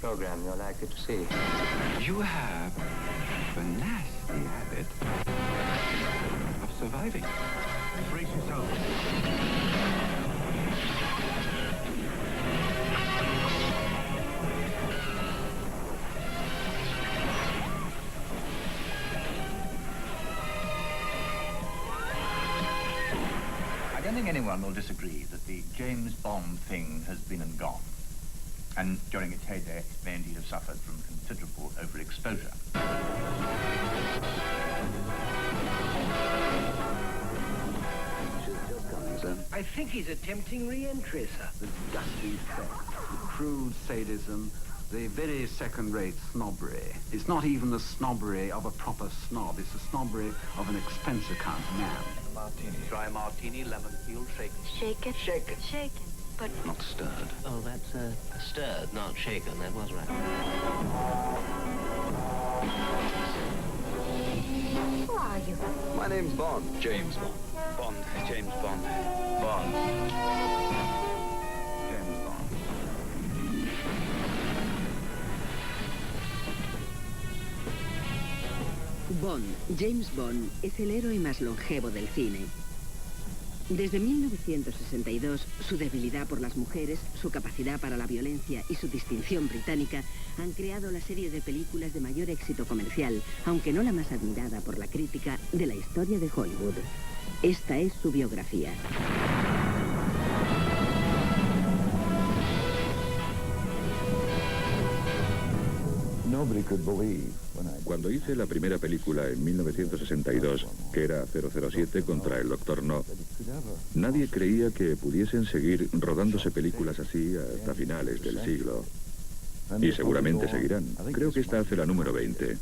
program you're likely to see. You have the nasty habit of surviving. Brace yourself. I don't think anyone will disagree that the James Bond thing has been and gone. And during its heyday, it may indeed have suffered from considerable overexposure. I think he's attempting re-entry, sir. The gusty theft, the crude sadism, the very second-rate snobbery. It's not even the snobbery of a proper snob. It's the snobbery of an expense account man. Martini. Dry martini, lemon peel, shaken. Shaken. Shaken. Shaken. But Not stirred. Oh, that's stirred, not shaken. That was right. who are you? My name's Bond. James Bond. Bond. James Bond. Bond. James Bond. Bond, James Bond, es el héroe más longevo del cine. Desde 1962, su debilidad por las mujeres, su capacidad para la violencia y su distinción británica han creado la serie de películas de mayor éxito comercial, aunque no la más admirada por la crítica, de la historia de Hollywood. Esta es su biografía. Cuando hice la primera película en 1962, que era 007 contra el Dr. No, nadie creía que pudiesen seguir rodándose películas así hasta finales del siglo. Y seguramente seguirán. Creo que esta hace la número 20.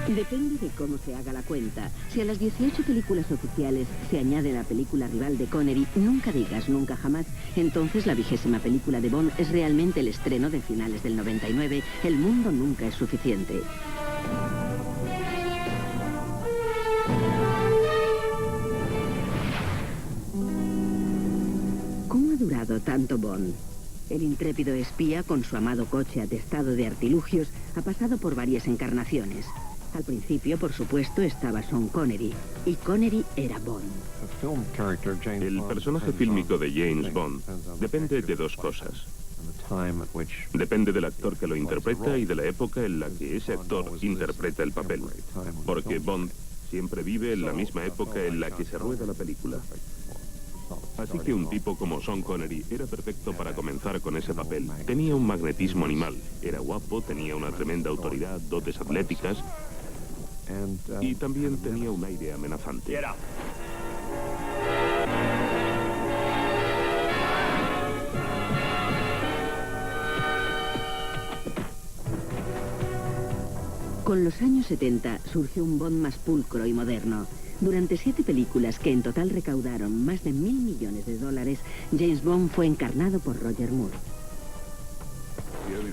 Depende de cómo se haga la cuenta. Si a las 18 películas oficiales se añade la película rival de Connery, nunca digas nunca jamás, entonces la 20ª película de Bond es realmente el estreno de finales del 99. El mundo nunca es suficiente. ¿Cómo ha durado tanto Bond? El intrépido espía, con su amado coche atestado de artilugios, ha pasado por varias encarnaciones. Al principio, por supuesto, estaba Sean Connery, y Connery era Bond. El personaje fílmico de James Bond depende de dos cosas. Depende del actor que lo interpreta y de la época en la que ese actor interpreta el papel. Porque Bond siempre vive en la misma época en la que se rueda la película. Así que un tipo como Sean Connery era perfecto para comenzar con ese papel. Tenía un magnetismo animal, era guapo, tenía una tremenda autoridad, dotes atléticas y también tenía un aire amenazante. Con los años 70 surgió un Bond más pulcro y moderno. Durante 7 películas que en total recaudaron más de $1.000 millones, James Bond fue encarnado por Roger Moore.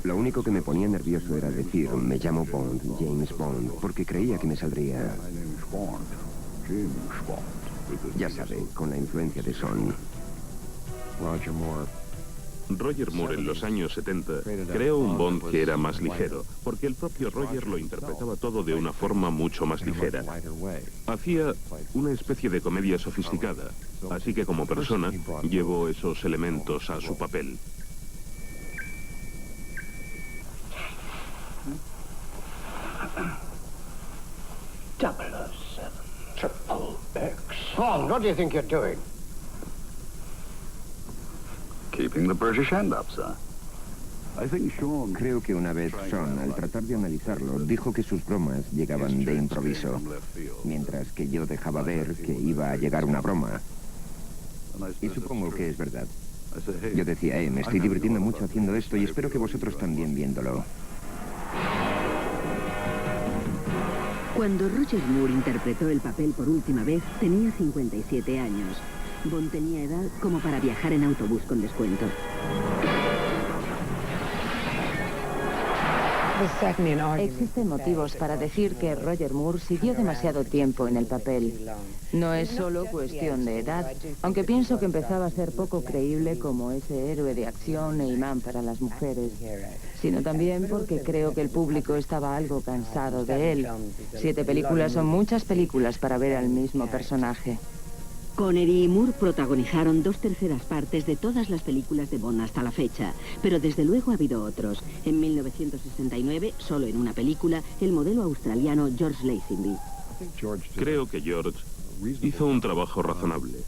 Lo único que me ponía nervioso era decir, me llamo Bond, James Bond, porque creía que me saldría... Ya sabe, con la influencia de Sony. Roger Moore en los años 70 creó un Bond que era más ligero, porque el propio Roger lo interpretaba todo de una forma mucho más ligera. Hacía una especie de comedia sofisticada, así que como persona llevó esos elementos a su papel. Bond, what do you think you're doing? Keeping the British hand up, sir. Creo que una vez Sean, al tratar de analizarlo, dijo que sus bromas llegaban de improviso, mientras que yo dejaba ver que iba a llegar una broma. Y supongo que es verdad. Yo decía, me estoy divirtiendo mucho haciendo esto y espero que vosotros también viéndolo. Cuando Roger Moore interpretó el papel por última vez, tenía 57 años. Bond tenía edad como para viajar en autobús con descuento. Existen motivos para decir que Roger Moore siguió demasiado tiempo en el papel. No es solo cuestión de edad, aunque pienso que empezaba a ser poco creíble como ese héroe de acción e imán para las mujeres, sino también porque creo que el público estaba algo cansado de él. 7 películas son muchas películas para ver al mismo personaje. Connery y Moore protagonizaron 2/3 partes de todas las películas de Bond hasta la fecha, pero desde luego ha habido otros. En 1969, solo en una película, el modelo australiano George Lazenby. Creo que George hizo un trabajo razonable.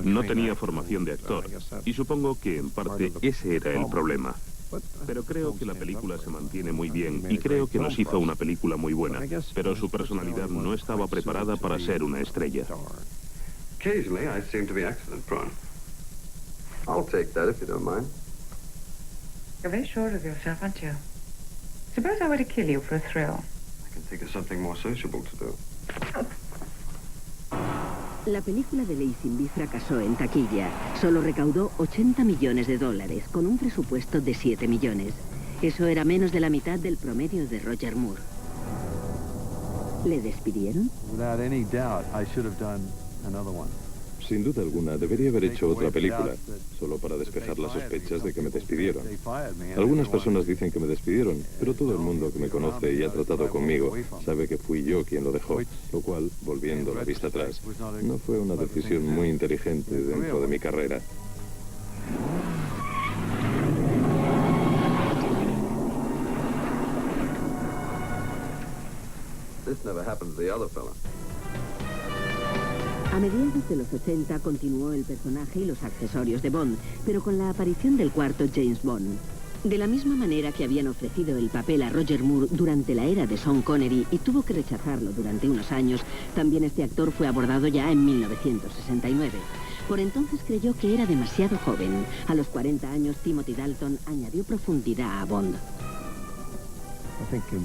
No tenía formación de actor, y supongo que en parte ese era el problema. Pero creo que la película se mantiene muy bien, y creo que nos hizo una película muy buena, pero su personalidad no estaba preparada para ser una estrella. Occasionally, I seem to be accident prone. I'll take that if you don't mind. You're very sure of yourself, aren't you? Suppose I were to kill you for a thrill. I can think of something more sociable to do. La película de Lazenby fracasó en taquilla. Solo recaudó $80 millones, con un presupuesto de 7 millones. Eso era menos de la mitad del promedio de Roger Moore. ¿Le despidieron? Without any doubt, I should have done another one. Sin duda alguna, debería haber hecho otra película, solo para despejar las sospechas de que me despidieron. Algunas personas dicen que me despidieron, pero todo el mundo que me conoce y ha tratado conmigo sabe que fui yo quien lo dejó, lo cual, volviendo la vista atrás, no fue una decisión muy inteligente dentro de mi carrera. This never happened to the other fella. A mediados de los 80 continuó el personaje y los accesorios de Bond, pero con la aparición del cuarto James Bond. De la misma manera que habían ofrecido el papel a Roger Moore durante la era de Sean Connery y tuvo que rechazarlo durante unos años, también este actor fue abordado ya en 1969. Por entonces creyó que era demasiado joven. A los 40 años, Timothy Dalton añadió profundidad a Bond.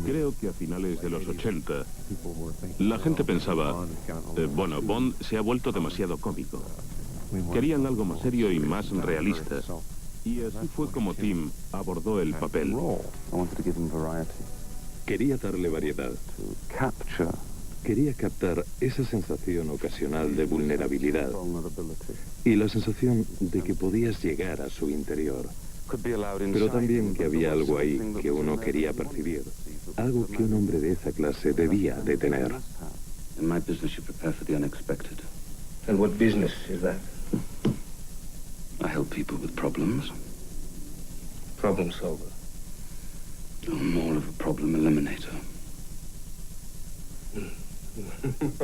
Creo que a finales de los 80 la gente pensaba, bueno, Bond se ha vuelto demasiado cómico. Querían algo más serio y más realista. Y así fue como Tim abordó el papel. Quería darle variedad. Quería captar esa sensación ocasional de vulnerabilidad y la sensación de que podías llegar a su interior. Pero también que había algo ahí que uno quería percibir, algo que un hombre de esa clase debía de tener. In my business, you prepare for the unexpected. And what business is that? I help people with problems. Problem solver. I'm more of a problem eliminator.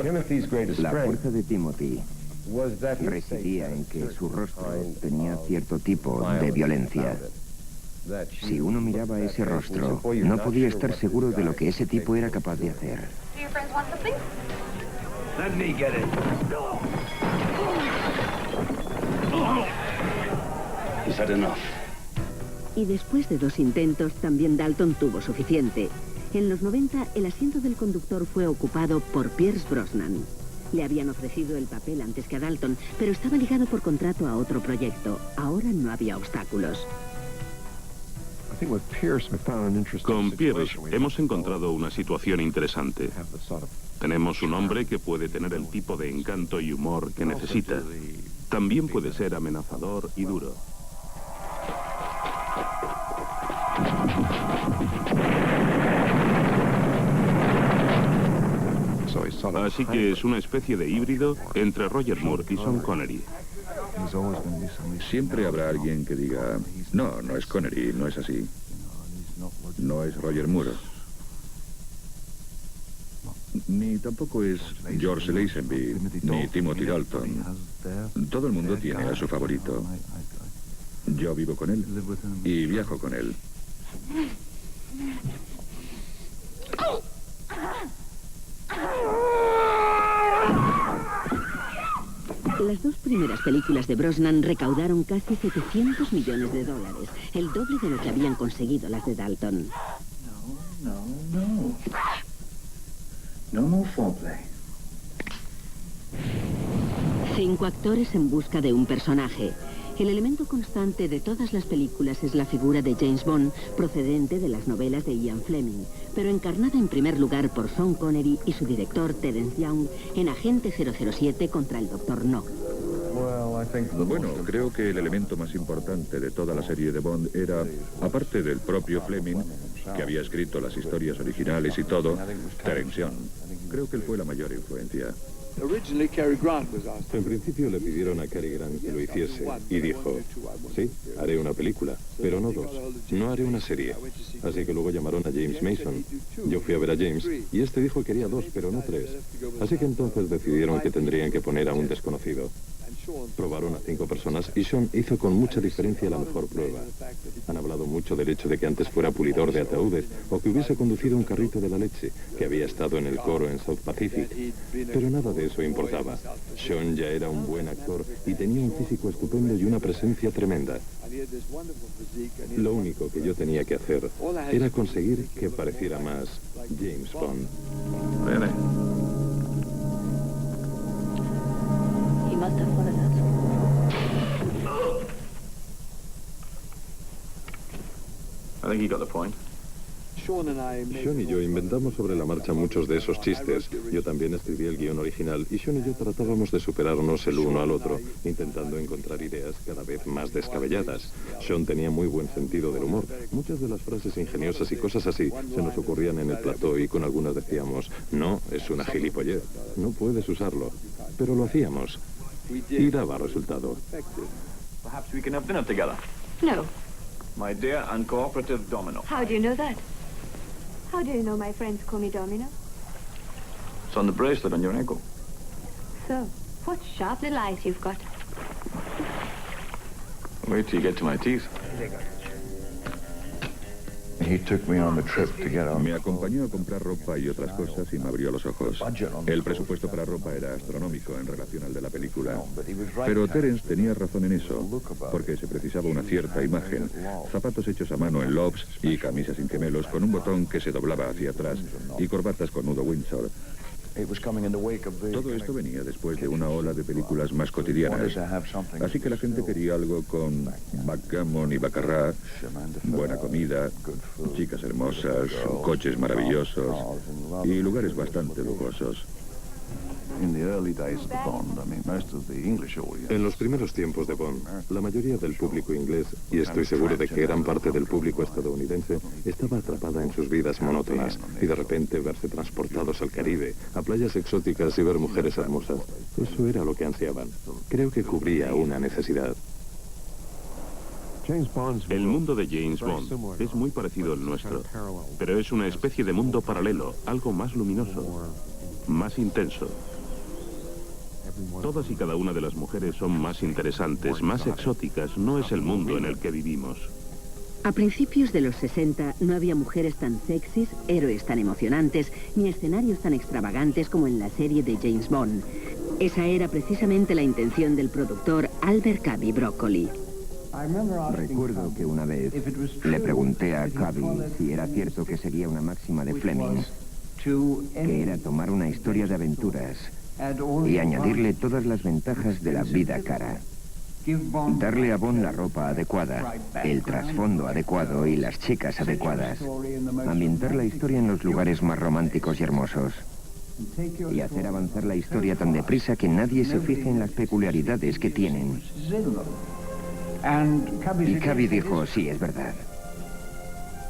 Timothy's greatest La strength fuerza de Timothy residía en que su rostro tenía cierto tipo de violencia. Si uno miraba ese rostro, no podía estar seguro de lo que ese tipo era capaz de hacer. Do your friends want something? Let me get it. He's had enough. Y después de 2 intentos, también Dalton tuvo suficiente. En los 90, el asiento del conductor fue ocupado por Pierce Brosnan. Le habían ofrecido el papel antes que a Dalton, pero estaba ligado por contrato a otro proyecto. Ahora no había obstáculos. Con Pierce hemos encontrado una situación interesante. Tenemos un hombre que puede tener el tipo de encanto y humor que necesita. También puede ser amenazador y duro. Así que es una especie de híbrido entre Roger Moore y Sean Connery. Siempre habrá alguien que diga, no, no es Connery, no es así. No es Roger Moore. Ni tampoco es George Lazenby, ni Timothy Dalton. Todo el mundo tiene a su favorito. Yo vivo con él y viajo con él. Las 2 primeras películas de Brosnan recaudaron casi $700 millones, el doble de lo que habían conseguido las de Dalton. No more foreplay. 5 actores en busca de un personaje. El elemento constante de todas las películas es la figura de James Bond, procedente de las novelas de Ian Fleming, pero encarnada en primer lugar por Sean Connery y su director Terence Young en Agente 007 contra el Dr. No. Bueno, creo que el elemento más importante de toda la serie de Bond era, aparte del propio Fleming, que había escrito las historias originales y todo, Terence Young. Creo que él fue la mayor influencia. En principio le pidieron a Cary Grant que lo hiciese y dijo, sí, haré una película, pero no dos, no haré una serie. Así que luego llamaron a James Mason. Yo fui a ver a James y este dijo que quería 2, pero no 3. Así que entonces decidieron que tendrían que poner a un desconocido. Probaron a 5 personas y Sean hizo con mucha diferencia la mejor prueba. Han hablado mucho del hecho de que antes fuera pulidor de ataúdes o que hubiese conducido un carrito de la leche, que había estado en el coro en South Pacific. Pero nada de eso importaba. Sean ya era un buen actor y tenía un físico estupendo y una presencia tremenda. Lo único que yo tenía que hacer era conseguir que pareciera más James Bond. Really? He must have followed us. I think he got the point. Sean y yo inventamos sobre la marcha muchos de esos chistes. Yo también escribí el guión original y Sean y yo tratábamos de superarnos el uno al otro, intentando encontrar ideas cada vez más descabelladas. Sean tenía muy buen sentido del humor. Muchas de las frases ingeniosas y cosas así se nos ocurrían en el plató y con algunas decíamos, no, es una gilipollez, no puedes usarlo. Pero lo hacíamos y daba resultado. Perhaps we can have dinner together. No. My dear uncooperative Domino. How do you know that? How do you know my friends call me Domino? It's on the bracelet on your ankle. So, what sharp little eyes you've got. Wait till you get to my teeth. Me acompañó a comprar ropa y otras cosas y me abrió los ojos. El presupuesto para ropa era astronómico en relación al de la película. Pero Terence tenía razón en eso, porque se precisaba una cierta imagen. Zapatos hechos a mano en lobs y camisas sin gemelos con un botón que se doblaba hacia atrás y corbatas con nudo Windsor. Todo esto venía después de una ola de películas más cotidianas. Así que la gente quería algo con backgammon y baccarat, buena comida, chicas hermosas, coches maravillosos y lugares bastante lujosos. En los primeros tiempos de Bond, la mayoría del público inglés, y estoy seguro de que gran parte del público estadounidense, estaba atrapada en sus vidas monótonas, y de repente verse transportados al Caribe, a playas exóticas y ver mujeres hermosas, eso era lo que ansiaban. Creo que cubría una necesidad. El mundo de James Bond es muy parecido al nuestro, pero es una especie de mundo paralelo, algo más luminoso, más intenso. Todas y cada una de las mujeres son más interesantes, más exóticas. No es el mundo en el que vivimos. A principios de los 60 no había mujeres tan sexys, héroes tan emocionantes, ni escenarios tan extravagantes como en la serie de James Bond. Esa era precisamente la intención del productor Albert Caby Broccoli. Recuerdo que una vez le pregunté a Caby si era cierto que sería una máxima de Fleming, que era tomar una historia de aventuras y añadirle todas las ventajas de la vida cara. Darle a Bond la ropa adecuada, el trasfondo adecuado y las chicas adecuadas. Ambientar la historia en los lugares más románticos y hermosos. Y hacer avanzar la historia tan deprisa que nadie se fije en las peculiaridades que tienen. Y Caby dijo, sí, es verdad.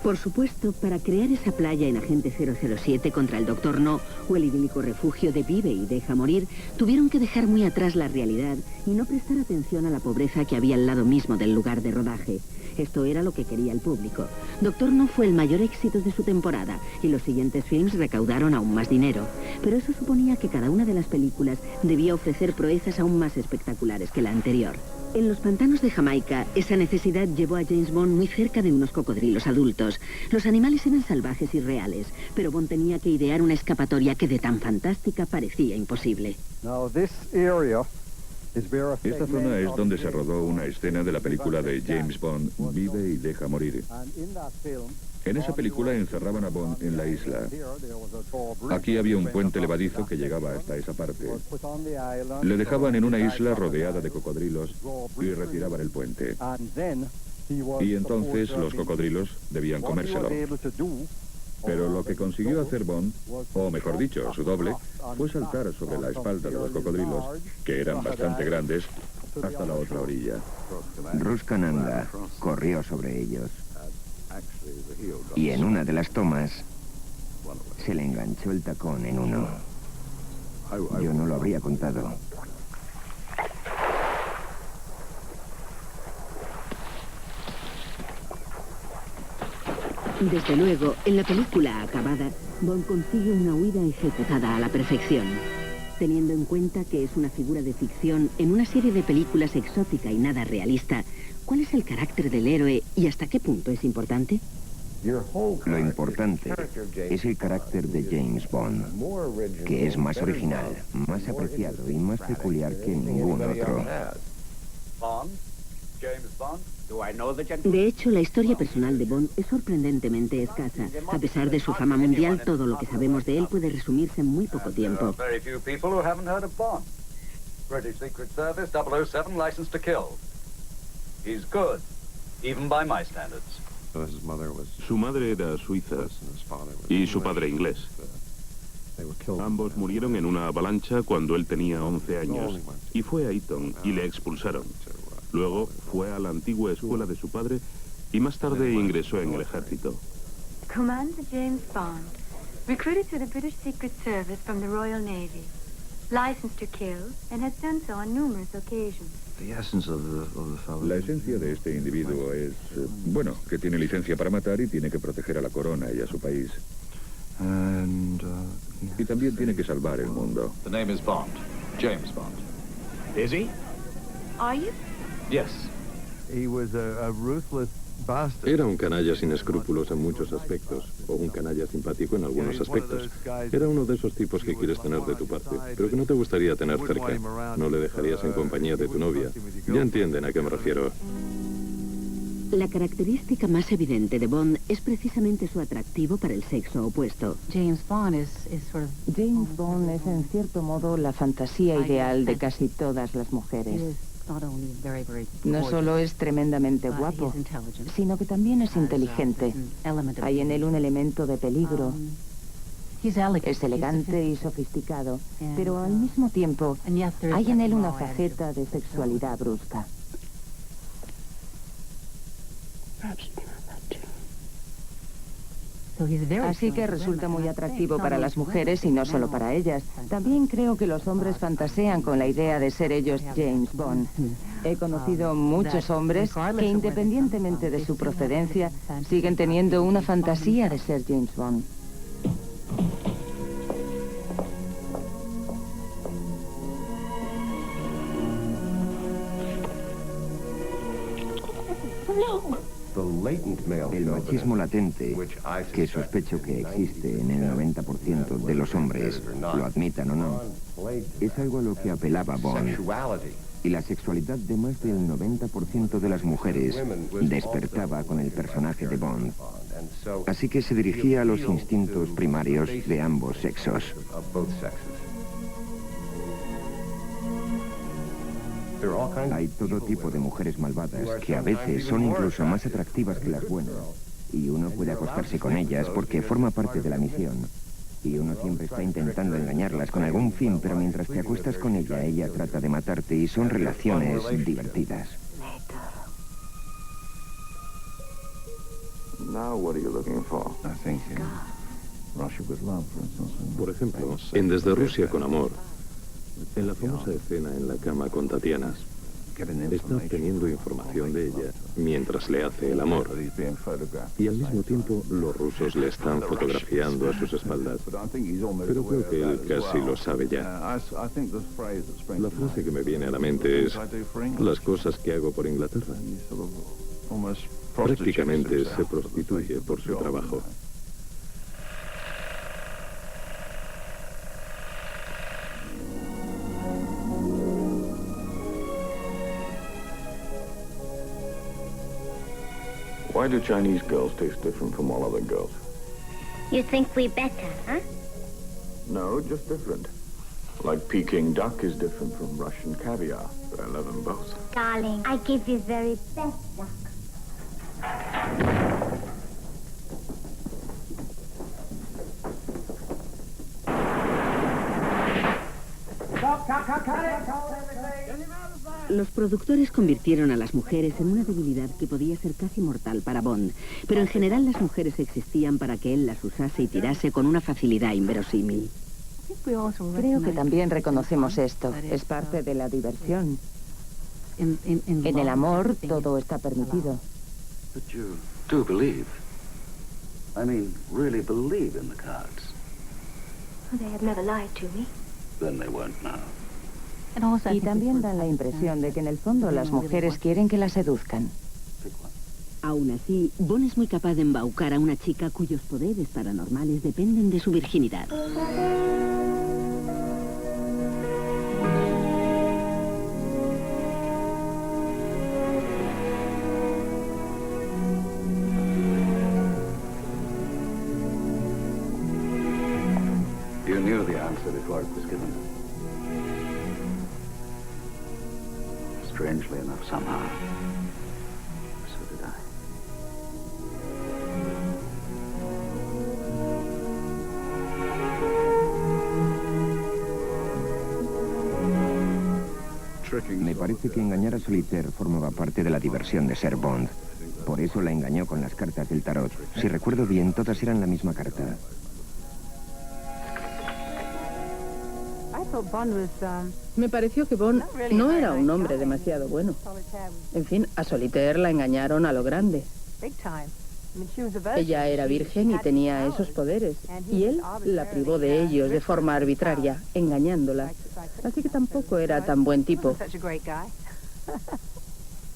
Por supuesto, para crear esa playa en Agente 007 contra el Dr. No o el idílico refugio de Vive y Deja Morir, tuvieron que dejar muy atrás la realidad y no prestar atención a la pobreza que había al lado mismo del lugar de rodaje. Esto era lo que quería el público. Dr. No fue el mayor éxito de su temporada y los siguientes films recaudaron aún más dinero. Pero eso suponía que cada una de las películas debía ofrecer proezas aún más espectaculares que la anterior. En los pantanos de Jamaica, esa necesidad llevó a James Bond muy cerca de unos cocodrilos adultos. Los animales eran salvajes y reales, pero Bond tenía que idear una escapatoria que de tan fantástica parecía imposible. Esta zona es donde se rodó una escena de la película de James Bond, Vive y deja morir. En esa película encerraban a Bond en la isla. Aquí había un puente levadizo que llegaba hasta esa parte. Le dejaban en una isla rodeada de cocodrilos y retiraban el puente. Y entonces los cocodrilos debían comérselo. Pero lo que consiguió hacer Bond, o mejor dicho, su doble, fue saltar sobre la espalda de los cocodrilos, que eran bastante grandes, hasta la otra orilla. Ruscananda corrió sobre ellos. Y en una de las tomas se le enganchó el tacón en uno. Yo no lo habría contado. Desde luego, en la película acabada, Bond consigue una huida ejecutada a la perfección. Teniendo en cuenta que es una figura de ficción en una serie de películas exótica y nada realista, ¿cuál es el carácter del héroe y hasta qué punto es importante? Lo importante es el carácter de James Bond, que es más original, más apreciado y más peculiar que ningún otro. De hecho, la historia personal de Bond es sorprendentemente escasa. A pesar de su fama mundial, todo lo que sabemos de él puede resumirse en muy poco tiempo. British Secret Service 007 licensed to kill. He's good, even by my standards. Su madre era suiza y su padre inglés. Ambos murieron en una avalancha cuando él tenía 11 años y fue a Eton y le expulsaron. Luego fue a la antigua escuela de su padre y más tarde ingresó en el ejército. Commander James Bond, recruited to the British Secret Service from the Royal Navy, licensed to kill, and has done so on numerous occasions. La esencia de este individuo es, bueno, que tiene licencia para matar y tiene que proteger a la corona y a su país. Y también tiene que salvar el mundo. The name is Bond. James Bond. Is he? Are you? Yes. He was a ruthless bastard. Era un canalla sin escrúpulos en muchos aspectos, o un canalla simpático en algunos aspectos. Era uno de esos tipos que quieres tener de tu parte, pero que no te gustaría tener cerca. No le dejarías en compañía de tu novia. Ya entienden a qué me refiero. La característica más evidente de Bond es precisamente su atractivo para el sexo opuesto. James Bond es en cierto modo la fantasía ideal de casi todas las mujeres. No solo es tremendamente guapo, sino que también es inteligente. Hay en él un elemento de peligro. Es elegante y sofisticado, pero al mismo tiempo hay en él una faceta de sexualidad brusca. Así que resulta muy atractivo para las mujeres y no solo para ellas. También creo que los hombres fantasean con la idea de ser ellos James Bond. He conocido muchos hombres que, independientemente de su procedencia, siguen teniendo una fantasía de ser James Bond. El machismo latente, que sospecho que existe en el 90% de los hombres, lo admitan o no, es algo a lo que apelaba Bond. Y la sexualidad de más del 90% de las mujeres despertaba con el personaje de Bond. Así que se dirigía a los instintos primarios de ambos sexos. Hay todo tipo de mujeres malvadas que a veces son incluso más atractivas que las buenas. Y uno puede acostarse con ellas porque forma parte de la misión. Y uno siempre está intentando engañarlas con algún fin, pero mientras te acuestas con ella, ella trata de matarte y son relaciones divertidas. Por ejemplo, en Desde Rusia con Amor, en la famosa escena en la cama con Tatiana, está obteniendo información de ella mientras le hace el amor. Y al mismo tiempo los rusos le están fotografiando a sus espaldas. Pero creo que él casi lo sabe ya. La frase que me viene a la mente es: las cosas que hago por Inglaterra. Prácticamente se prostituye por su trabajo. Why do Chinese girls taste different from all other girls? You think we're better, huh? No, just different. Like Peking duck is different from Russian caviar, but I love them both. Darling, I give you very best luck. Los productores convirtieron a las mujeres en una debilidad que podía ser casi mortal para Bond, pero en general las mujeres existían para que él las usase y tirase con una facilidad inverosímil. Creo que también reconocemos esto. Es parte de la diversión. En el amor todo está permitido. But you do believe. I mean, really believe in the cards. They have never lied to me. Then they won't now. Y también dan la impresión de que en el fondo las mujeres quieren que las seduzcan. Aún así, Bond es muy capaz de embaucar a una chica cuyos poderes paranormales dependen de su virginidad. You knew the answer before it was given. Strangely enough, somehow. So did I. Me parece que engañar a Solitaire formaba parte de la diversión de ser Bond. Por eso la engañó con las cartas del tarot. Si recuerdo bien, todas eran la misma carta. Me pareció que Bond no era un hombre demasiado bueno. En fin, a Solitaire la engañaron a lo grande. Ella era virgen y tenía esos poderes, y él la privó de ellos de forma arbitraria, engañándola. Así que tampoco era tan buen tipo.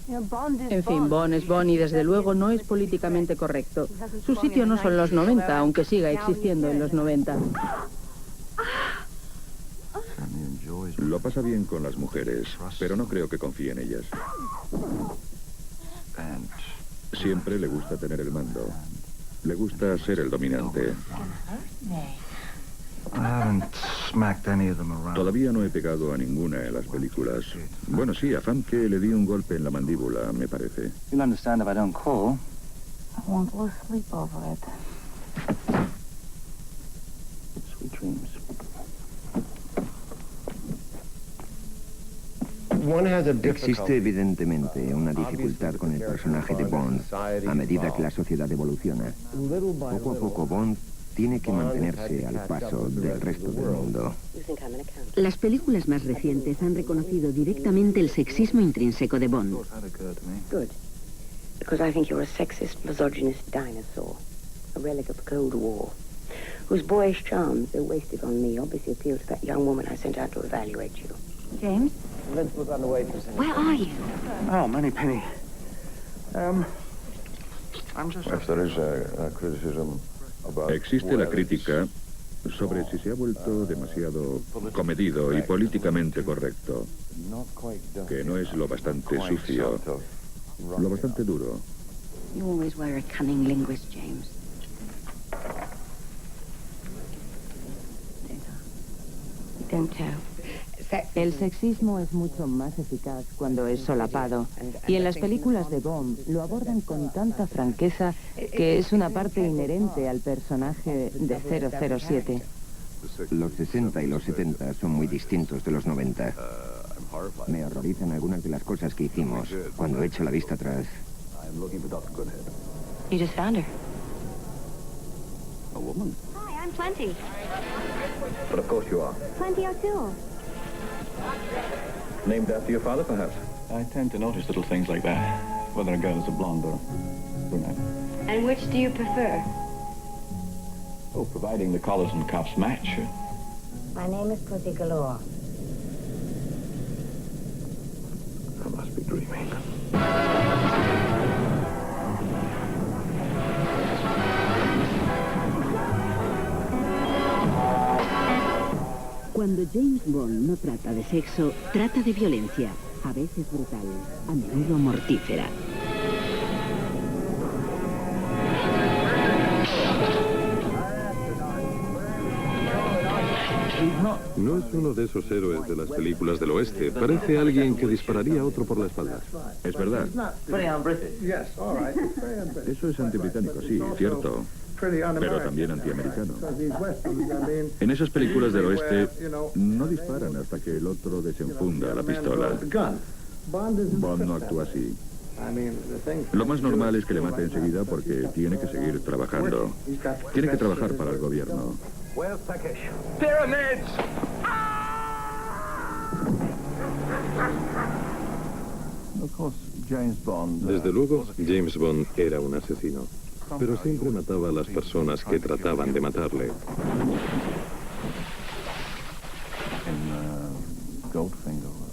En fin, Bond es Bond y desde luego no es políticamente correcto. Su sitio no son los 90, aunque siga existiendo en los 90. Lo pasa bien con las mujeres, pero no creo que confíe en ellas. Siempre le gusta tener el mando. Le gusta ser el dominante. Todavía no he pegado a ninguna en las películas. Bueno, sí, a Famke le di un golpe en la mandíbula, me parece. You'll understand if I don't call. I won't lose sleep over it. Sweet dreams. Existe evidentemente una dificultad con el personaje de Bond a medida que la sociedad evoluciona. Poco a poco Bond tiene que mantenerse al paso del resto del mundo. Las películas más recientes han reconocido directamente el sexismo intrínseco de Bond. Good. Because I think you're a sexist, misogynist dinosaur. A relic of the Cold War. Whose boyish charms, though wasted on me, obviously appeal to that young woman I sent out to evaluate you. James? Let's look on the way for Where are you? Oh, Moneypenny. Existe la crítica sobre si se ha vuelto demasiado comedido y políticamente correcto, que no es lo bastante sucio, lo bastante duro. You always were a cunning linguist, James. Don't tell. El sexismo es mucho más eficaz cuando es solapado, y en las películas de Bond lo abordan con tanta franqueza que es una parte inherente al personaje de 007. Los 60 y los 70 son muy distintos de los 90. Me horrorizan algunas de las cosas que hicimos cuando echo la vista atrás. You just found her. A woman. Hi, I'm Plenty. But of course you are. Plenty O'Toole. Named after your father, perhaps? I tend to notice little things like that, whether a girl is a blonde or brunette. And which do you prefer? Oh, providing the collars and cuffs match. My name is Pussy Galore. I must be dreaming. Cuando James Bond no trata de sexo, trata de violencia, a veces brutal, a menudo mortífera. No es uno de esos héroes de las películas del oeste. Parece alguien que dispararía a otro por la espalda. Es verdad. Eso es antibritánico, sí, cierto. Pero también antiamericano. En esas películas del oeste no disparan hasta que el otro desenfunda la pistola. Bond no actúa así. Lo más normal es que le mate enseguida porque tiene que seguir trabajando. Tiene que trabajar para el gobierno. Pyramids! Desde luego, James Bond era un asesino, pero siempre mataba a las personas que trataban de matarle.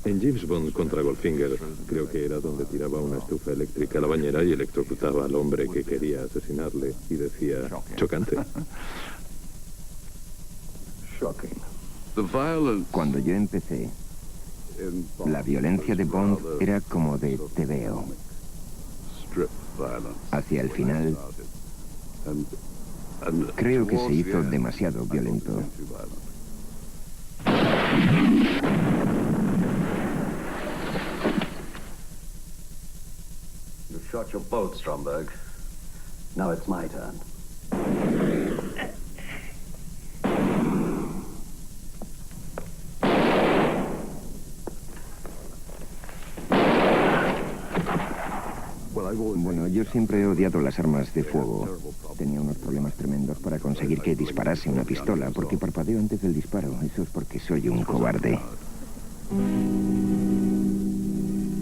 En James Bond contra Goldfinger, creo que era donde tiraba una estufa eléctrica a la bañera y electrocutaba al hombre que quería asesinarle y decía, chocante. Cuando yo empecé, la violencia de Bond era como de TVO. Hacia el final, creo que se hizo demasiado violento. You shot your boat, Stromberg. Now it's my turn. Bueno, yo siempre he odiado las armas de fuego. Tenía unos problemas tremendos para conseguir que disparase una pistola, porque parpadeo antes del disparo. Eso es porque soy un cobarde.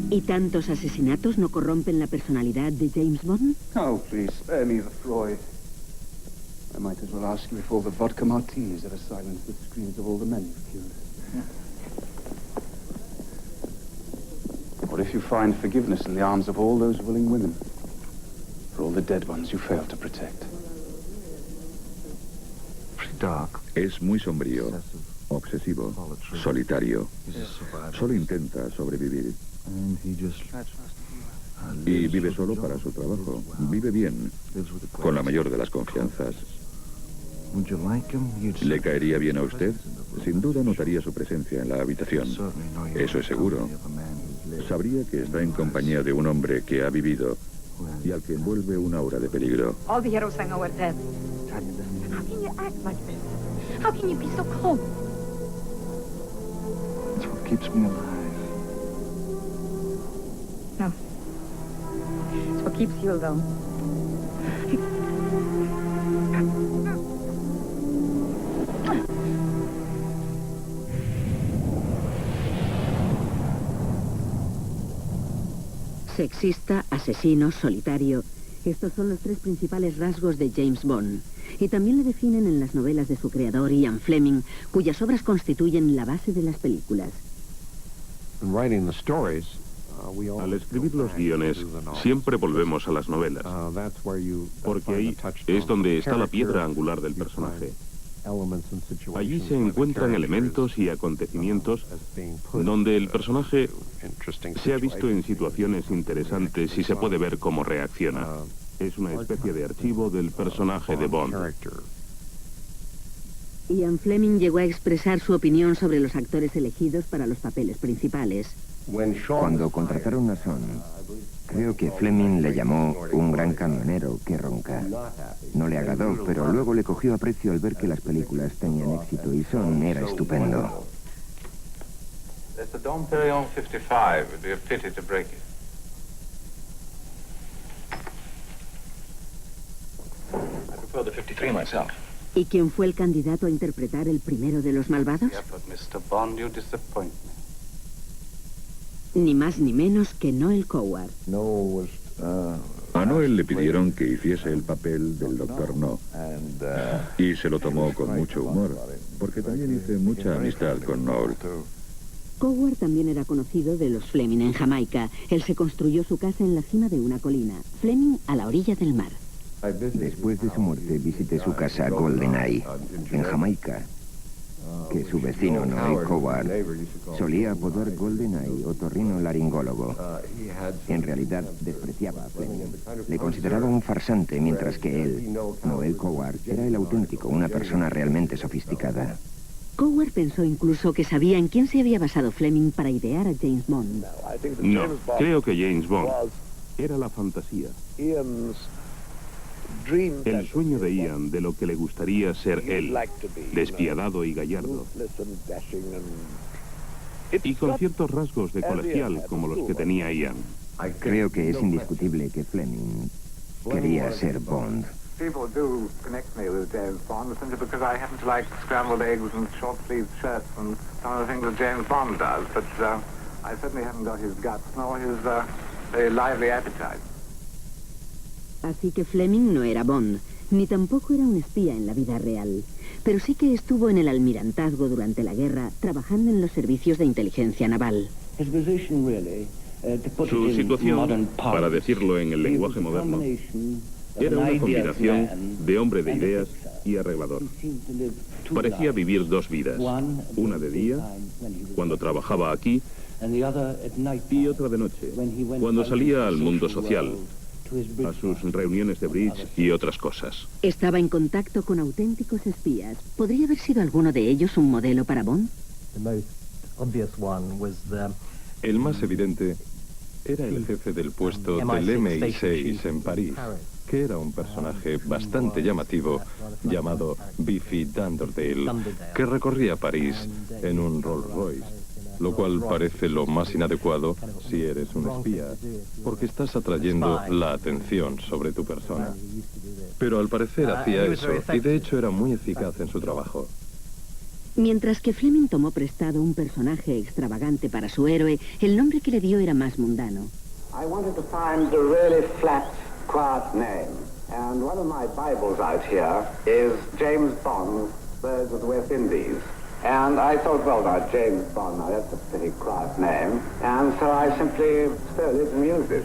¿Y tantos asesinatos no corrompen la personalidad de James Bond? Oh, please, spare me the Freud. I might as well ask you if all the vodka martinis ever silenced the screams of all the men you've killed. What if you find forgiveness in the arms of all those willing women? For all the dead ones you failed to protect. Es muy sombrío, obsesivo, solitario. Solo intenta sobrevivir. Y vive solo para su trabajo. Vive bien, con la mayor de las confianzas. ¿Le caería bien a usted? Sin duda notaría su presencia en la habitación. Eso es seguro. Sabría que está en compañía de un hombre que ha vivido y al que envuelve una aura de peligro. All the heroes I know are dead. How can you act like this? How can you be so cold? It's what keeps me alive. No. It's what keeps you alone. Sexista, asesino, solitario. Estos son los tres principales rasgos de James Bond. Y también le definen en las novelas de su creador, Ian Fleming, cuyas obras constituyen la base de las películas. Al escribir los guiones, siempre volvemos a las novelas, porque ahí es donde está la piedra angular del personaje. Allí se encuentran elementos y acontecimientos donde el personaje se ha visto en situaciones interesantes y se puede ver cómo reacciona. Es una especie de archivo del personaje de Bond. Ian Fleming llegó a expresar su opinión sobre los actores elegidos para los papeles principales. Cuando contrataron a Son, creo que Fleming le llamó un gran camionero que ronca. No le agradó, pero luego le cogió aprecio al ver que las películas tenían éxito y Son era estupendo. It's the Dom Perignon 55. It would be a pity to break it. I prefer the 53 myself. ¿Y quién fue el candidato a interpretar el primero de los malvados? Yeah, but Mr. Bond, you disappoint me. Ni más ni menos que Noel Coward. A Noel le pidieron que hiciese el papel del Dr. No. Y se lo tomó con mucho humor, porque también hice mucha amistad con Noel. Coward también era conocido de los Fleming en Jamaica. Él se construyó su casa en la cima de una colina. Fleming a la orilla del mar. Después de su muerte visité su casa GoldenEye, en Jamaica, que su vecino Noel Coward solía apodar GoldenEye otorrinolaringólogo. En realidad despreciaba a Fleming. Le consideraba un farsante, mientras que él, Noel Coward, era el auténtico, una persona realmente sofisticada. Coward pensó incluso que sabía en quién se había basado Fleming para idear a James Bond. No, creo que James Bond era la fantasía. El sueño de Ian de lo que le gustaría ser él, despiadado y gallardo. Y con ciertos rasgos de colegial como los que tenía Ian. Creo que es indiscutible que Fleming quería ser Bond. People do connect me with James Bond simply because I happen to like scrambled eggs and short-sleeved shirts and some of the things that James Bond does, but I certainly haven't got his guts nor his very lively appetite. Así que Fleming no era Bond, ni tampoco era un espía en la vida real, pero sí que estuvo en el almirantazgo durante la guerra, trabajando en los servicios de inteligencia naval. Su situación, para decirlo en el lenguaje moderno, era una combinación de hombre de ideas y arreglador. Parecía vivir dos vidas, una de día, cuando trabajaba aquí, y otra de noche, cuando salía al mundo social, a sus reuniones de bridge y otras cosas. Estaba en contacto con auténticos espías. ¿Podría haber sido alguno de ellos un modelo para Bond? El más evidente era el jefe del puesto del MI6 en París, que era un personaje bastante llamativo llamado Biffy Dunderdale, que recorría París en un Rolls Royce, lo cual parece lo más inadecuado si eres un espía, porque estás atrayendo la atención sobre tu persona. Pero al parecer hacía eso, y de hecho era muy eficaz en su trabajo. Mientras que Fleming tomó prestado un personaje extravagante para su héroe, el nombre que le dio era más mundano. I wanted to find a really flat, quiet name, and one of my Bibles out here is James Bond, Birds of the West Indies. And I thought, well, now, James Bond, now that's a pretty quiet name, and so I simply stole it and used it.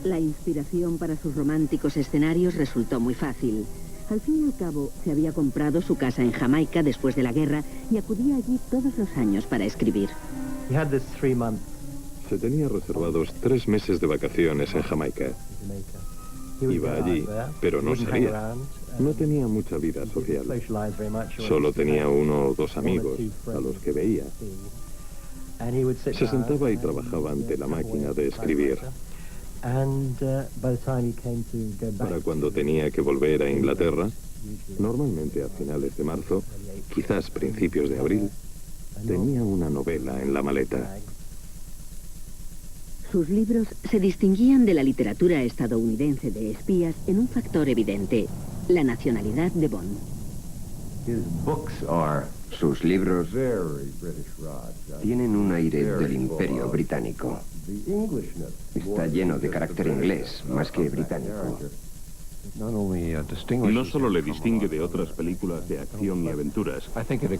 La inspiración para sus románticos escenarios resultó muy fácil. Al fin y al cabo, se había comprado su casa en Jamaica después de la guerra y acudía allí todos los años para escribir. Se tenía reservados 3 meses de vacaciones en Jamaica. Iba allí, pero no salía. No tenía mucha vida social. Solo tenía 1 o 2 amigos a los que veía. Se sentaba y trabajaba ante la máquina de escribir. Para cuando tenía que volver a Inglaterra, normalmente a finales de marzo, quizás principios de abril, tenía una novela en la maleta. Sus libros se distinguían de la literatura estadounidense de espías en un factor evidente: la nacionalidad de Bond. Sus libros tienen un aire del Imperio Británico. Está lleno de carácter inglés, más que británico. No solo le distingue de otras películas de acción y aventuras,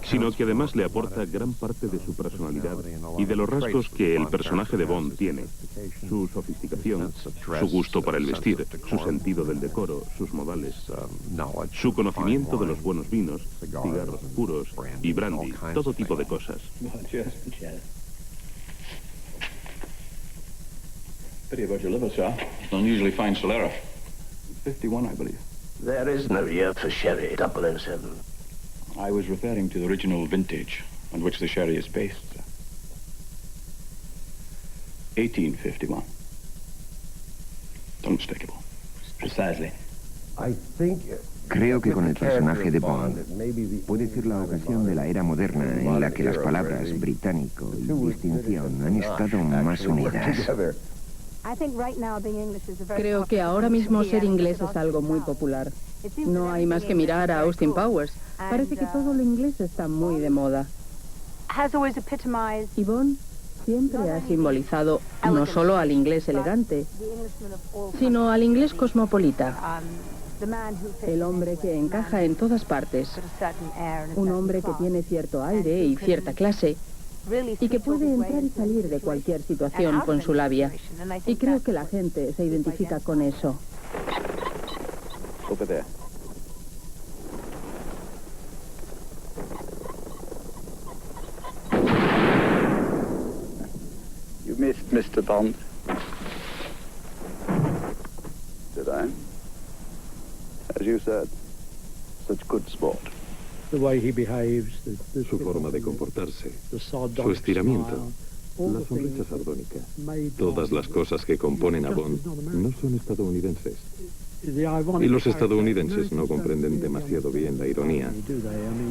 sino que además le aporta gran parte de su personalidad y de los rasgos que el personaje de Bond tiene. Su sofisticación, su gusto para el vestir, su sentido del decoro, sus modales, su conocimiento de los buenos vinos, cigarros puros y brandy, todo tipo de cosas. Pity about your liver, sir. Don't usually find Solera. 51, I believe. There is no year for sherry, 007. I was referring to the original vintage on which the sherry is based, sir. 1851. Unmistakable. Precisely. Creo que con el personaje de Bond puede ser la ocasión de la era moderna en la que las palabras británico y distinción han estado más unidas. Creo que ahora mismo ser inglés es algo muy popular. No hay más que mirar a Austin Powers. Parece que todo lo inglés está muy de moda. Y Bond siempre ha simbolizado no solo al inglés elegante, sino al inglés cosmopolita. El hombre que encaja en todas partes. Un hombre que tiene cierto aire y cierta clase. Y que puede entrar y salir de cualquier situación con su labia. Y creo que la gente se identifica con eso. Over there. You missed Mr. Bond. Did I? As you said, such good sport. Su forma de comportarse, su estiramiento, la sonrisa sardónica. Todas las cosas que componen a Bond no son estadounidenses. Y los estadounidenses no comprenden demasiado bien la ironía.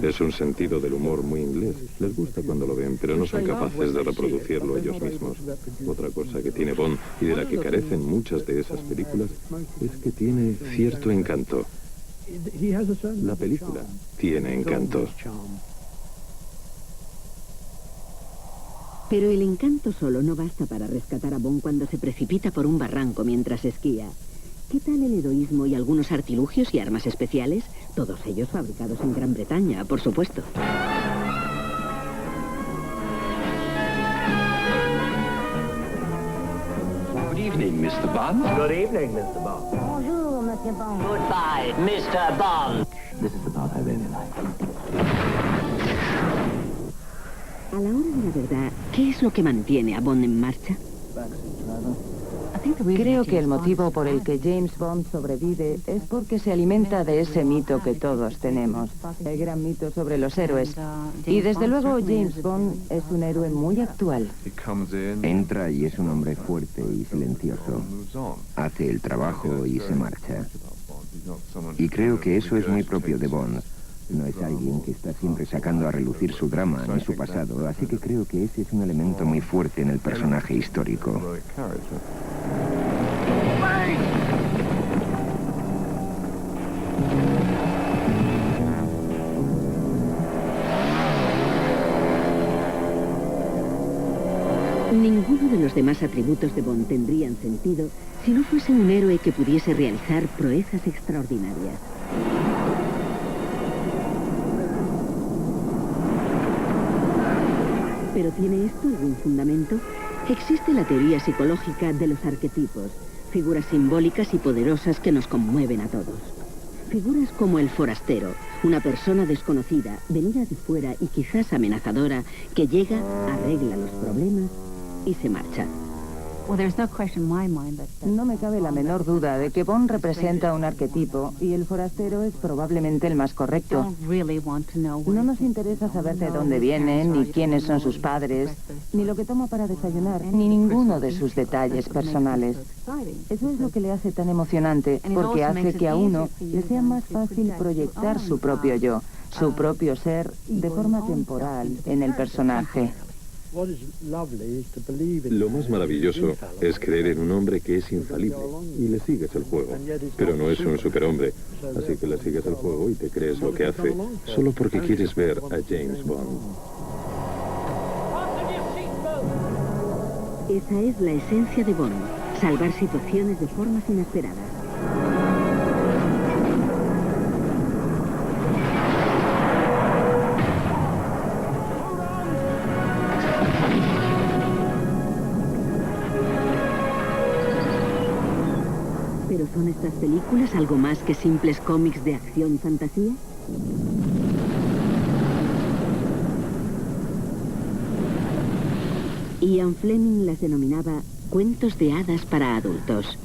Es un sentido del humor muy inglés. Les gusta cuando lo ven, pero no son capaces de reproducirlo ellos mismos. Otra cosa que tiene Bond y de la que carecen muchas de esas películas es que tiene cierto encanto. La película tiene encanto. Pero el encanto solo no basta para rescatar a Bond cuando se precipita por un barranco mientras esquía. ¿Qué tal el heroísmo y algunos artilugios y armas especiales? Todos ellos fabricados en Gran Bretaña, por supuesto. Good evening, Mr. Bond. Good evening, Mr. Bond. Bonjour, Monsieur Bond. Goodbye, Mr. Bond. This is the part I really like. A la hora de la verdad, ¿qué es lo que mantiene a Bond en marcha? Creo que el motivo por el que James Bond sobrevive es porque se alimenta de ese mito que todos tenemos, el gran mito sobre los héroes. Y desde luego James Bond es un héroe muy actual. Entra y es un hombre fuerte y silencioso. Hace el trabajo y se marcha. Y creo que eso es muy propio de Bond. No es alguien que está siempre sacando a relucir su drama ni su pasado, así que creo que ese es un elemento muy fuerte en el personaje histórico. Ninguno de los demás atributos de Bond tendrían sentido si no fuese un héroe que pudiese realizar proezas extraordinarias. ¿Pero tiene esto algún fundamento? Existe la teoría psicológica de los arquetipos, figuras simbólicas y poderosas que nos conmueven a todos. Figuras como el forastero, una persona desconocida, venida de fuera y quizás amenazadora, que llega, arregla los problemas y se marcha. No me cabe la menor duda de que Bond representa un arquetipo y el forastero es probablemente el más correcto. No nos interesa saber de dónde viene, ni quiénes son sus padres, ni lo que toma para desayunar, ni ninguno de sus detalles personales. Eso es lo que le hace tan emocionante, porque hace que a uno le sea más fácil proyectar su propio yo, su propio ser, de forma temporal en el personaje. Lo más maravilloso es creer en un hombre que es infalible y le sigues el juego. Pero no es un superhombre, así que le sigues el juego y te crees lo que hace solo porque quieres ver a James Bond. Esa es la esencia de Bond, salvar situaciones de formas inesperadas. ¿Pero son estas películas algo más que simples cómics de acción y fantasía? Ian Fleming las denominaba cuentos de hadas para adultos.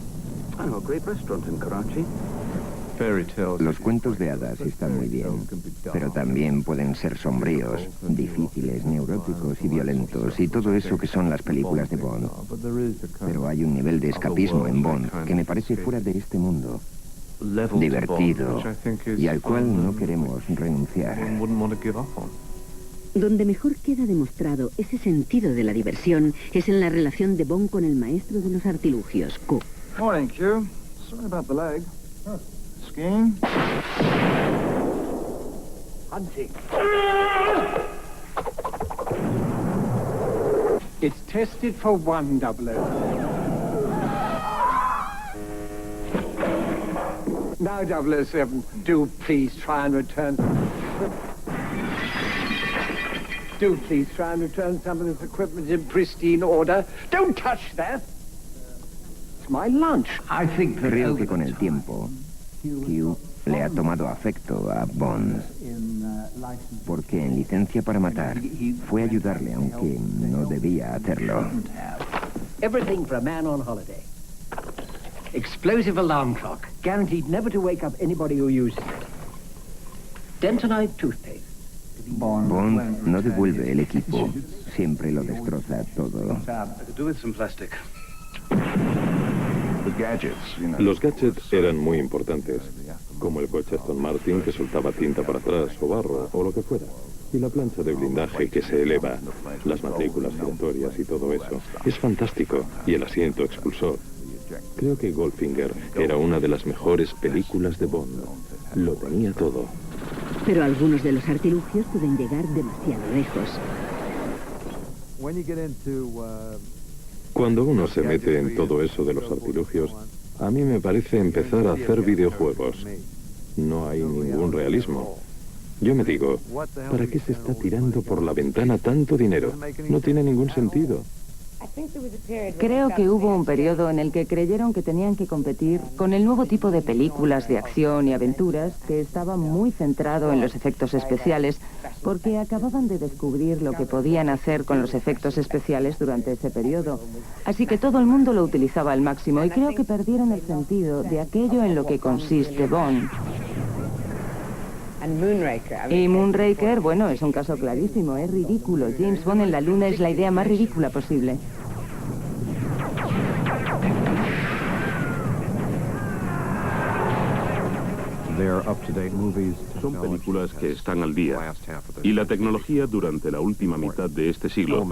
Los cuentos de hadas están muy bien, pero también pueden ser sombríos, difíciles, neuróticos y violentos, y todo eso que son las películas de Bond. Pero hay un nivel de escapismo en Bond que me parece fuera de este mundo, divertido, y al cual no queremos renunciar. Donde mejor queda demostrado ese sentido de la diversión es en la relación de Bond con el maestro de los artilugios, Q. Morning, Q. Sorry about the leg. Skiing? Hunting. It's tested for 100. Now, 007, do please try and return... Do please try and return some of this equipment in pristine order. Don't touch that! It's my lunch. Creo que con el tiempo, Q le ha tomado afecto a Bond, porque en Licencia para Matar fue ayudarle aunque no debía hacerlo. Everything for a man on holiday. Explosive alarm clock, guaranteed never to wake up anybody who uses it. Dentonite toothpaste. Bond no devuelve el equipo, siempre lo destroza todo. Los gadgets eran muy importantes, como el coche Aston Martin que soltaba tinta para atrás o barro o lo que fuera, y la plancha de blindaje que se eleva, las matrículas giratorias y todo eso. Es fantástico, y el asiento expulsor. Creo que Goldfinger era una de las mejores películas de Bond. Lo tenía todo. Pero algunos de los artilugios pueden llegar demasiado lejos. Cuando uno se mete en todo eso de los artilugios, a mí me parece empezar a hacer videojuegos. No hay ningún realismo. Yo me digo, ¿para qué se está tirando por la ventana tanto dinero? No tiene ningún sentido. Creo que hubo un periodo en el que creyeron que tenían que competir con el nuevo tipo de películas de acción y aventuras que estaba muy centrado en los efectos especiales, porque acababan de descubrir lo que podían hacer con los efectos especiales durante ese periodo. Así que todo el mundo lo utilizaba al máximo y creo que perdieron el sentido de aquello en lo que consiste Bond. Y Moonraker, bueno, es un caso clarísimo, es ridículo. James Bond en la luna es la idea más ridícula posible. Son películas que están al día, y la tecnología durante la última mitad de este siglo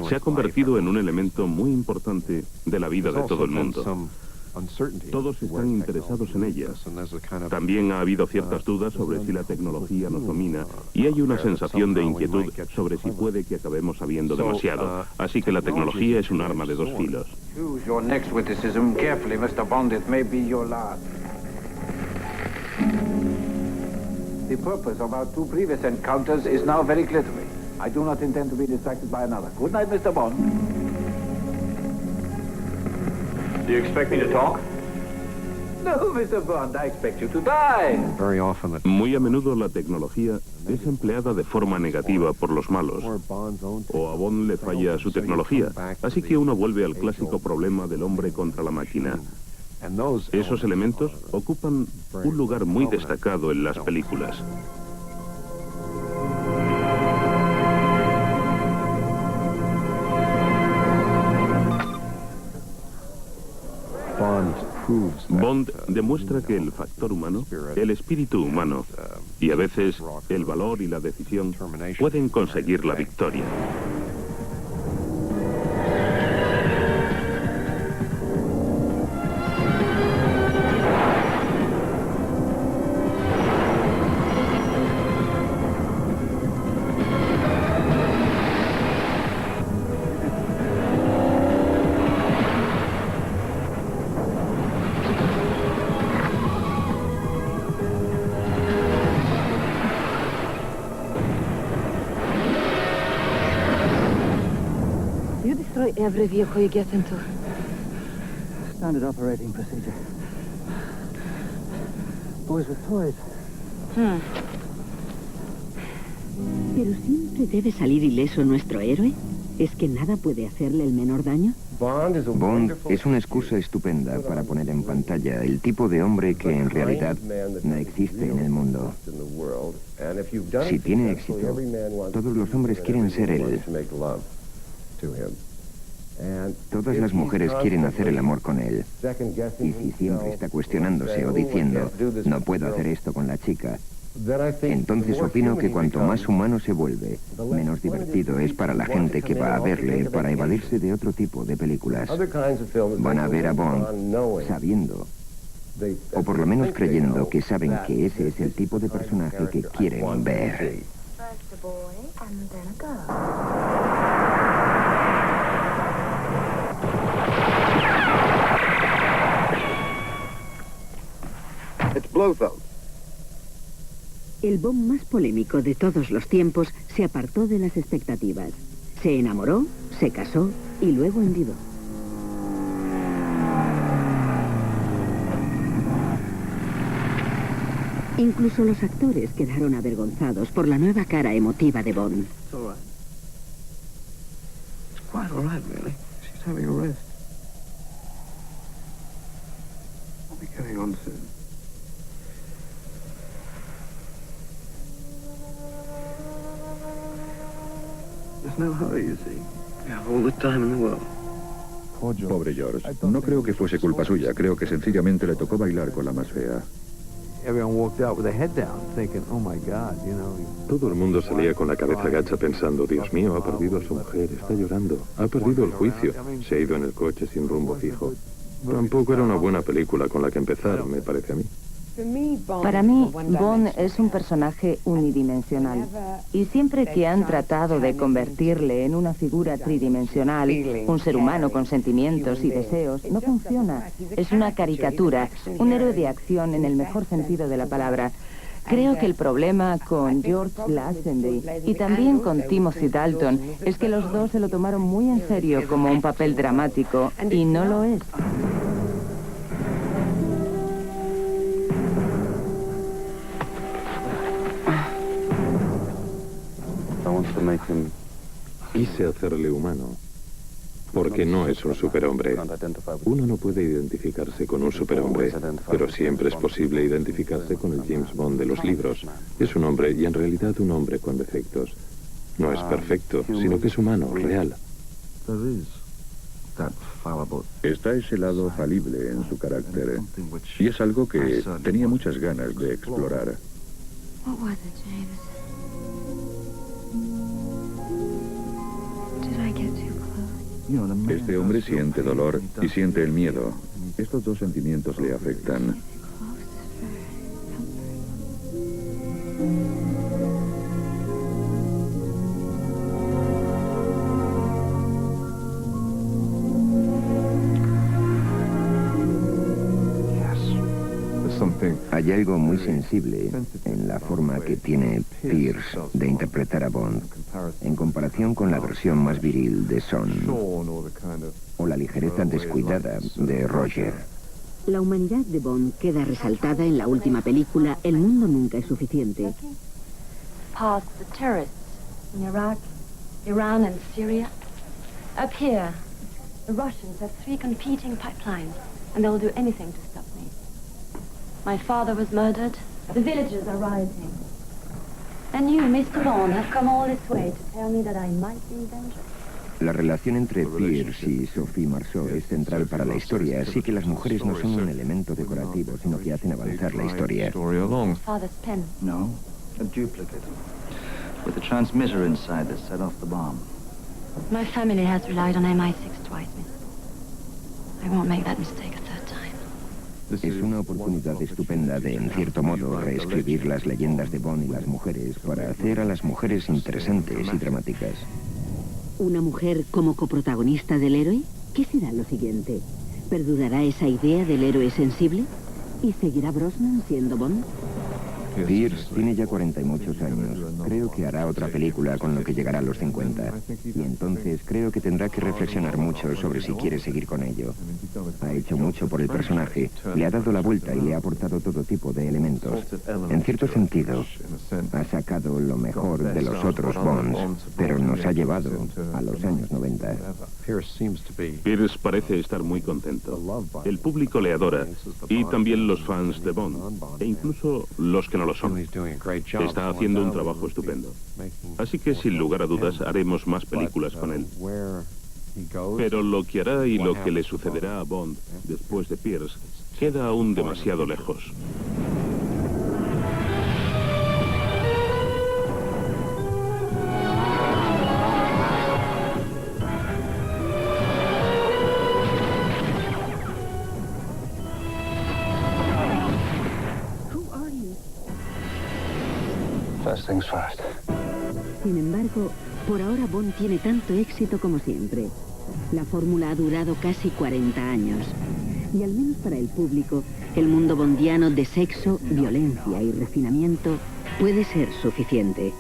se ha convertido en un elemento muy importante de la vida de todo el mundo. Todos están interesados en ellas. También ha habido ciertas dudas sobre si la tecnología nos domina, y hay una sensación de inquietud sobre si puede que acabemos sabiendo demasiado. Así que la tecnología es un arma de dos filos. Choose your next witticism carefully, Mr. Bond. It may be your last. The purpose of our two previous encounters is now very clear to me. I do not intend to be distracted by another. Good night, Mr. Bond. Do you expect me to talk? No, Mr. Bond, I expect you to die. Muy a menudo la tecnología es empleada de forma negativa por los malos, o a Bond le falla su tecnología, así que uno vuelve al clásico problema del hombre contra la máquina. Esos elementos ocupan un lugar muy destacado en las películas. Bond demuestra que el factor humano, el espíritu humano, y a veces el valor y la decisión pueden conseguir la victoria. Every vehicle you get into. Standard operating procedure. Boys with toys. ¿Pero siempre debe salir ileso nuestro héroe? ¿Es que nada puede hacerle el menor daño? Bond es una excusa estupenda para poner en pantalla el tipo de hombre que en realidad no existe en el mundo. Si tiene éxito, todos los hombres quieren ser él. Todas las mujeres quieren hacer el amor con él. Y si siempre está cuestionándose o diciendo, no puedo hacer esto con la chica, entonces opino que cuanto más humano se vuelve, menos divertido es para la gente que va a verle para evadirse de otro tipo de películas. Van a ver a Bond sabiendo, o por lo menos creyendo que saben que ese es el tipo de personaje que quieren ver. El Bond más polémico de todos los tiempos se apartó de las expectativas. Se enamoró, se casó y luego enviudó. Incluso los actores quedaron avergonzados por la nueva cara emotiva de Bond. Pobre George. No creo que fuese culpa suya. Creo que sencillamente le tocó bailar con la más fea. Todo el mundo salía con la cabeza gacha pensando, Dios mío, ha perdido a su mujer, está llorando, ha perdido el juicio, se ha ido en el coche sin rumbo fijo. Tampoco era una buena película con la que empezar, me parece a mí. Para mí, Bond es un personaje unidimensional. Y siempre que han tratado de convertirle en una figura tridimensional, un ser humano con sentimientos y deseos, no funciona. Es una caricatura, un héroe de acción en el mejor sentido de la palabra. Creo que el problema con George Lazenby y también con Timothy Dalton es que los dos se lo tomaron muy en serio como un papel dramático, y no lo es. Quise hacerle humano, porque no es un superhombre. Uno no puede identificarse con un superhombre, pero siempre es posible identificarse con el James Bond de los libros. Es un hombre, y en realidad un hombre con defectos. No es perfecto, sino que es humano, real. Está ese lado falible en su carácter, y es algo que tenía muchas ganas de explorar. What was it, James? Did I get too close? Este hombre siente dolor y siente el miedo. Estos dos sentimientos le afectan. Hay algo muy sensible en la forma que tiene Pierce de interpretar a Bond, en comparación con la versión más viril de Sean, o la ligereza descuidada de Roger. La humanidad de Bond queda resaltada en la última película El mundo nunca es suficiente. Past the terrorists in Iraq, Iran and Syria. Up here, the Russians have 3 competing pipelines, and they'll do anything to stop me. My father was murdered. The villagers are rioting. And you, Mr. Bond, have come all this way to tell me that I might be in danger. La relación entre Pierce y Sophie Marceau es central para la historia, así que las mujeres no son un elemento decorativo, sino que hacen avanzar la historia. Father's pen. No, a duplicate. With a transmitter inside that set off the bomb. My family has relied on MI6 twice, Miss. I won't make that mistake a third time. Es una oportunidad estupenda de, en cierto modo, reescribir las leyendas de Bond y las mujeres para hacer a las mujeres interesantes y dramáticas. ¿Una mujer como coprotagonista del héroe? ¿Qué será lo siguiente? ¿Perdurará esa idea del héroe sensible? ¿Y seguirá Brosnan siendo Bond? Pierce tiene ya 40 y muchos años. Creo que hará otra película con lo que llegará a los 50. Y entonces creo que tendrá que reflexionar mucho sobre si quiere seguir con ello. Ha hecho mucho por el personaje, le ha dado la vuelta y le ha aportado todo tipo de elementos. En cierto sentido, ha sacado lo mejor de los otros Bonds, pero nos ha llevado a los años 90. Pierce parece estar muy contento. El público le adora, y también los fans de Bond, e incluso los que no lo son. Está haciendo un trabajo estupendo. Así que, sin lugar a dudas, haremos más películas con él. Pero lo que hará y lo que le sucederá a Bond después de Pierce queda aún demasiado lejos. First things first. Sin embargo, por ahora Bond tiene tanto éxito como siempre. La fórmula ha durado casi 40 años. Y al menos para el público, el mundo bondiano de sexo, violencia y refinamiento puede ser suficiente.